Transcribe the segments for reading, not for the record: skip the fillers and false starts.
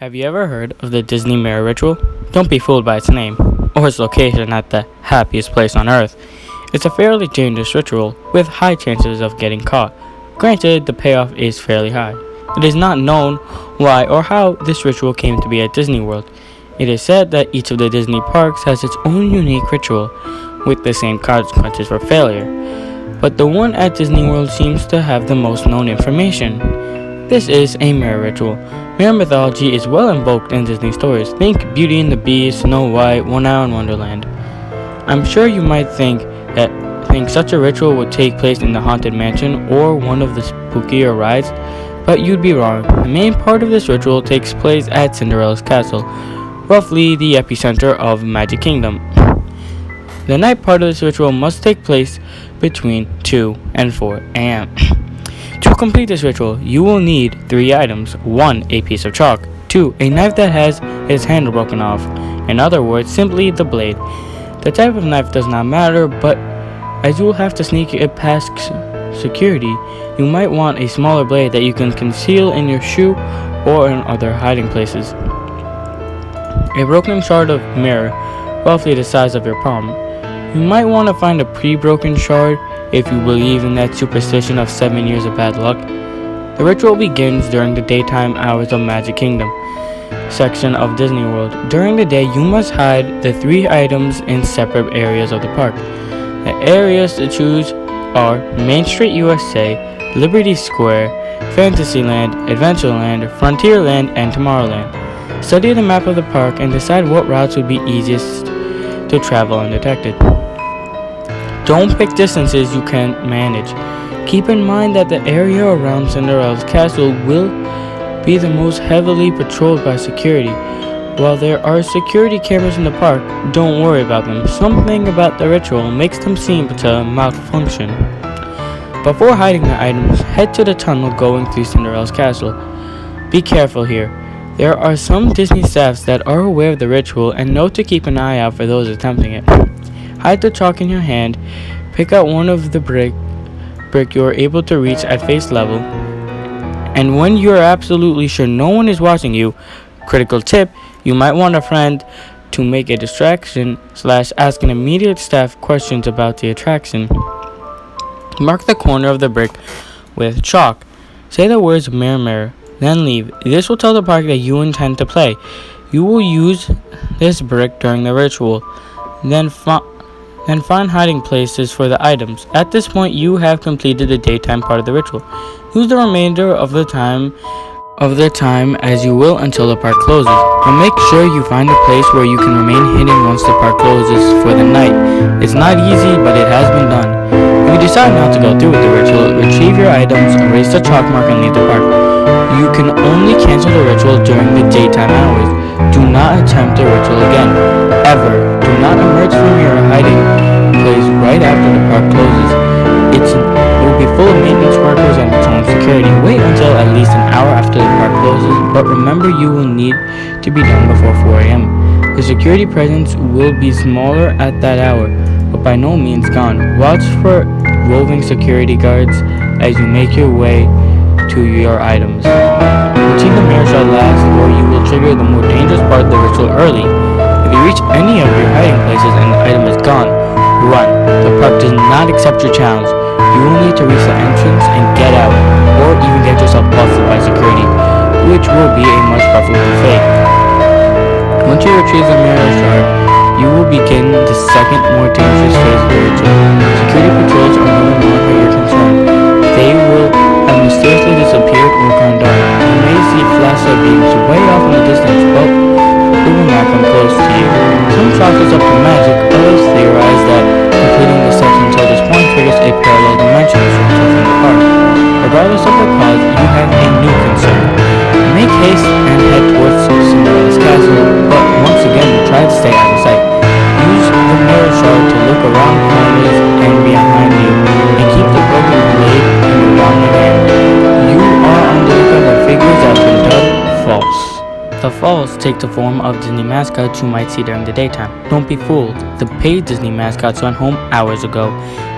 Have you ever heard of the Disney Mirror Ritual? Don't be fooled by its name, or its location at the happiest place on earth. It's a fairly dangerous ritual, with high chances of getting caught. Granted, the payoff is fairly high. It is not known why or how this ritual came to be at Disney World. It is said that each of the Disney parks has its own unique ritual, with the same consequences for failure. But the one at Disney World seems to have the most known information. This is a mirror ritual. Mirror mythology is well invoked in Disney stories. Think Beauty and the Beast, Snow White, One Hour in Wonderland. I'm sure you might think such a ritual would take place in the Haunted Mansion or one of the spookier rides, but you'd be wrong. The main part of this ritual takes place at Cinderella's castle, roughly the epicenter of Magic Kingdom. The night part of this ritual must take place between 2 and 4 a.m. To complete this ritual, you will need 3 items. 1. A piece of chalk. 2. A knife that has its handle broken off. In other words, simply the blade. The type of knife does not matter, but as you will have to sneak it past security, you might want a smaller blade that you can conceal in your shoe or in other hiding places. A broken shard of mirror, roughly the size of your palm. You might want to find a pre-broken shard if you believe in that superstition of 7 years of bad luck. The ritual begins during the daytime hours of Magic Kingdom section of Disney World. During the day, you must hide the 3 items in separate areas of the park. The areas to choose are Main Street USA, Liberty Square, Fantasyland, Adventureland, Frontierland, and Tomorrowland. Study the map of the park and decide what routes would be easiest to travel undetected. Don't pick distances you can't manage. Keep in mind that the area around Cinderella's castle will be the most heavily patrolled by security. While there are security cameras in the park, don't worry about them. Something about the ritual makes them seem to malfunction. Before hiding the items, head to the tunnel going through Cinderella's castle. Be careful here. There are some Disney staffs that are aware of the ritual and know to keep an eye out for those attempting it. Hide the chalk in your hand, pick out one of the brick you are able to reach at face level, and when you are absolutely sure no one is watching you, critical tip, you might want a friend to make a distraction / ask an immediate staff questions about the attraction. Mark the corner of the brick with chalk. Say the words mirror mirror, then leave. This will tell the park that you intend to play. You will use this brick during the ritual. Then find hiding places for the items. At this point, you have completed the daytime part of the ritual. Use the remainder of the time as you will until the park closes. But make sure you find a place where you can remain hidden once the park closes for the night. It's not easy, but it has been done. If you decide not to go through with the ritual, retrieve your items, erase the chalk mark, and leave the park. You can only cancel the ritual during the daytime hours. Do not attempt the ritual again, ever. Do not emerge from your hiding place right after the park closes. It will be full of maintenance workers and its own security. Wait until at least an hour after the park closes, but remember you will need to be done before 4 a.m. The security presence will be smaller at that hour, but by no means gone. Watch for roving security guards as you make your way to your items. Routine the mirror shot last, or you will trigger the more dangerous part of the ritual early. If you reach any of your hiding places and the item is gone, run. The park does not accept your challenge. You will need to reach the entrance and get out, or even get yourself busted by security, which will be a much tougher fate. Once you retrieve the mirror shard, you will begin the second, more dangerous phase of the ritual. Security patrols are no longer your concern. They will have mysteriously disappeared or gone dark. You may see flashlight beams way off in the distance, but they will not come close to you. Some chalk is up to magic, others theorize that completing the steps until this point triggers a parallel dimension structure from the park. Regardless of the cause, you have a new concern. Make haste and head towards Cinderella's castle, but once again, try to stay out of sight. Use the mirror shard to look around corners and behind you, and keep the broken blade in your dominant hand. You are on the lookout for figures that have been dubbed false. The false take the form of Disney mascots you might see during the daytime. Don't be fooled. The paid Disney mascots went home hours ago.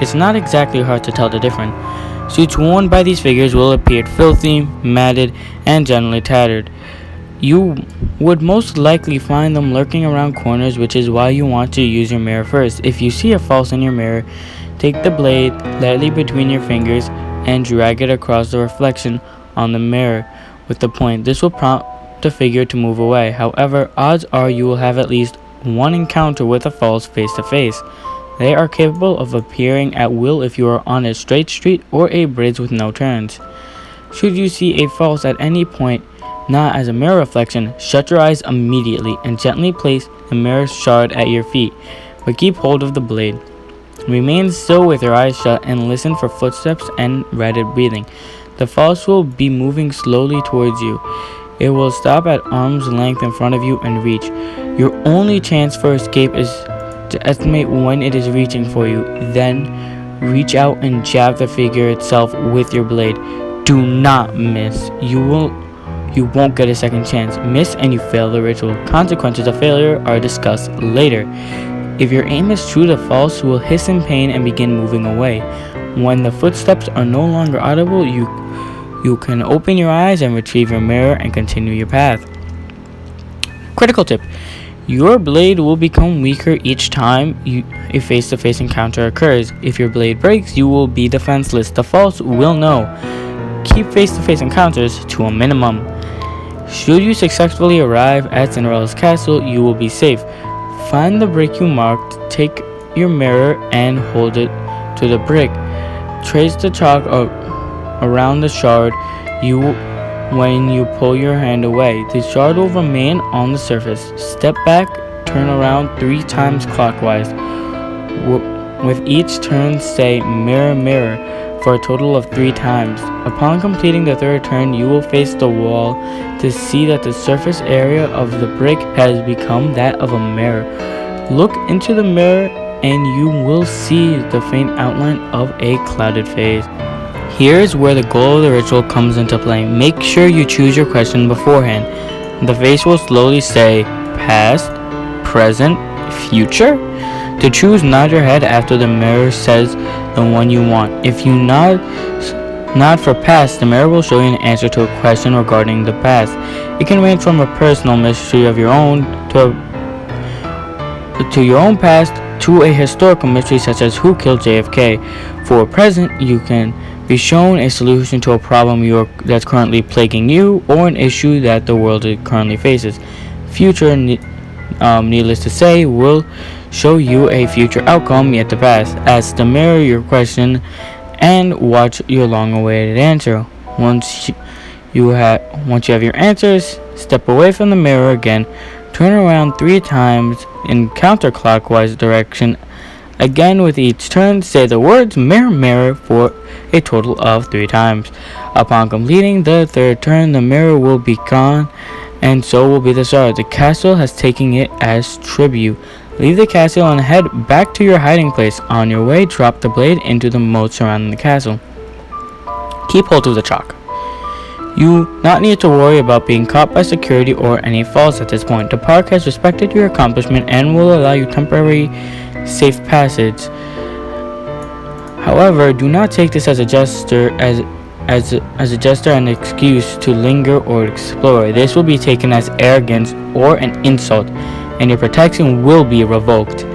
It's not exactly hard to tell the difference. Suits worn by these figures will appear filthy, matted, and generally tattered. You would most likely find them lurking around corners, which is why you want to use your mirror first. If you see a false in your mirror, take the blade lightly between your fingers and drag it across the reflection on the mirror with the point. This will prompt the figure to move away. However, odds are you will have at least one encounter with a false face to face. They are capable of appearing at will if you are on a straight street or a bridge with no turns. Should you see a false at any point, not as a mirror reflection, shut your eyes immediately and gently place the mirror shard at your feet, but keep hold of the blade. Remain still with your eyes shut and listen for footsteps and rapid breathing. The false will be moving slowly towards you. It will stop at arm's length in front of you and reach. Your only chance for escape is to estimate when it is reaching for you. Then reach out and jab the figure itself with your blade. Do not miss. You won't get a second chance. Miss and you fail the ritual. Consequences of failure are discussed later. If your aim is true, the false will hiss in pain and begin moving away. When the footsteps are no longer audible, you can open your eyes and retrieve your mirror and continue your path. Critical tip. Your blade will become weaker each time a face-to-face encounter occurs. If your blade breaks, you will be defenseless. The false will know. Keep face-to-face encounters to a minimum. Should you successfully arrive at Cinderella's castle, you will be safe. Find the brick you marked, take your mirror and hold it to the brick. Trace the chalk around the shard when you pull your hand away. The shard will remain on the surface. Step back, turn around 3 times clockwise. With each turn, say mirror, mirror for a total of 3 times. Upon completing the 3rd turn, you will face the wall to see that the surface area of the brick has become that of a mirror. Look into the mirror and you will see the faint outline of a clouded face. Here's where the goal of the ritual comes into play. Make sure you choose your question beforehand. The face will slowly say past, present, future. To choose, nod your head after the mirror says the one you want. If you nod for past, the mirror will show you an answer to a question regarding the past. It can range from a personal mystery of your own to your own past to a historical mystery such as who killed JFK. For present, you can be shown a solution to a problem that's currently plaguing you or an issue that the world currently faces. Future, needless to say, will show you a future outcome yet to pass. Ask the mirror your question and watch your long-awaited answer. Once you have your answers, step away from the mirror again, turn around 3 times in counterclockwise direction. Again, with each turn, say the words mirror, mirror for a total of 3 times. Upon completing the 3rd turn, the mirror will be gone, and so will be the shard. The castle has taken it as tribute. Leave the castle and head back to your hiding place. On your way, drop the blade into the moat surrounding the castle. Keep hold of the chalk. You not need to worry about being caught by security or any falls at this point. The park has respected your accomplishment and will allow you temporary safe passage. However, do not take this as a gesture and excuse to linger or explore. This will be taken as arrogance or an insult, and your protection will be revoked.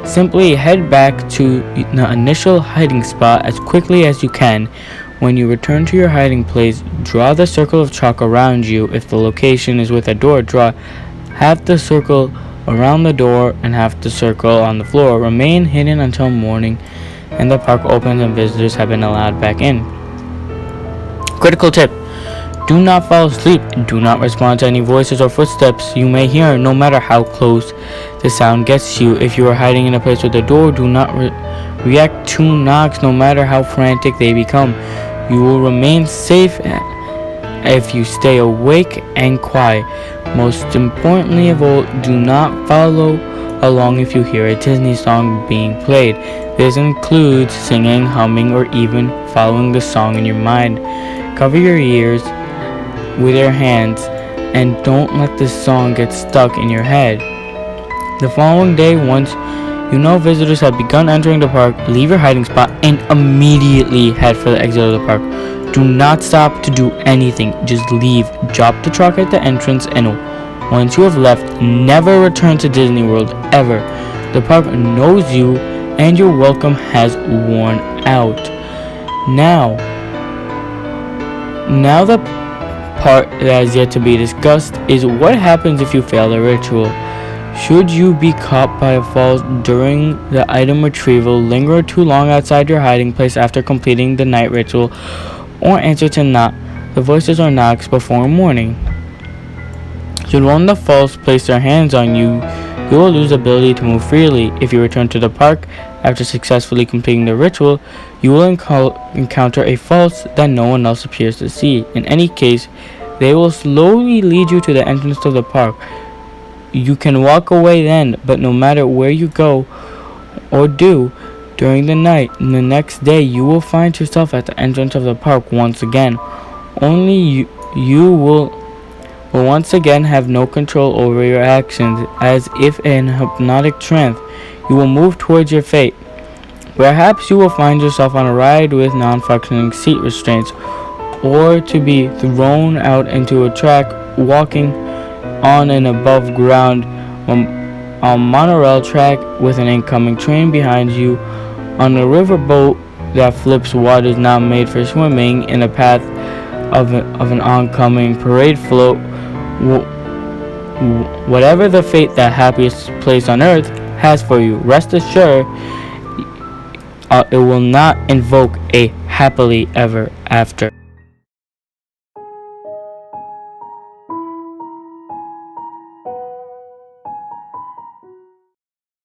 Simply head back to the initial hiding spot as quickly as you can. When you return to your hiding place, draw the circle of chalk around you. If the location is with a door, draw half the circle around the door and half the circle on the floor. Remain hidden until morning and the park opens and visitors have been allowed back in. Critical tip. Do not fall asleep. Do not respond to any voices or footsteps you may hear, no matter how close the sound gets to you. If you are hiding in a place with a door, do not react to knocks, no matter how frantic they become. You will remain safe if you stay awake and quiet. Most importantly of all, do not follow along if you hear a Disney song being played. This includes singing, humming, or even following the song in your mind. Cover your ears with your hands and don't let the song get stuck in your head. The following day, once you know visitors have begun entering the park, leave your hiding spot and immediately head for the exit of the park. Do not stop to do anything. Just leave. Drop the truck at the entrance, and once you have left, never return to Disney World ever. The park knows you, and your welcome has worn out. Now the part that has yet to be discussed is what happens if you fail the ritual. Should you be caught by a fall during the item retrieval, linger too long outside your hiding place after completing the night ritual, or answer to the voices or knocks before morning. Should one of the falls place their hands on you, you will lose the ability to move freely. If you return to the park after successfully completing the ritual, you will encounter a false that no one else appears to see. In any case, they will slowly lead you to the entrance to the park. You can walk away then, but no matter where you go or do during the night, the next day you will find yourself at the entrance of the park once again. Only you will once again have no control over your actions. As if in hypnotic trance, you will move towards your fate. Perhaps you will find yourself on a ride with non-functioning seat restraints, or to be thrown out into a track walking on an above ground monorail track with an incoming train behind you, on a riverboat that flips waters not made for swimming, in a path of an oncoming parade float. Whatever the fate that happiest place on earth has for you, rest assured it will not invoke a happily ever after.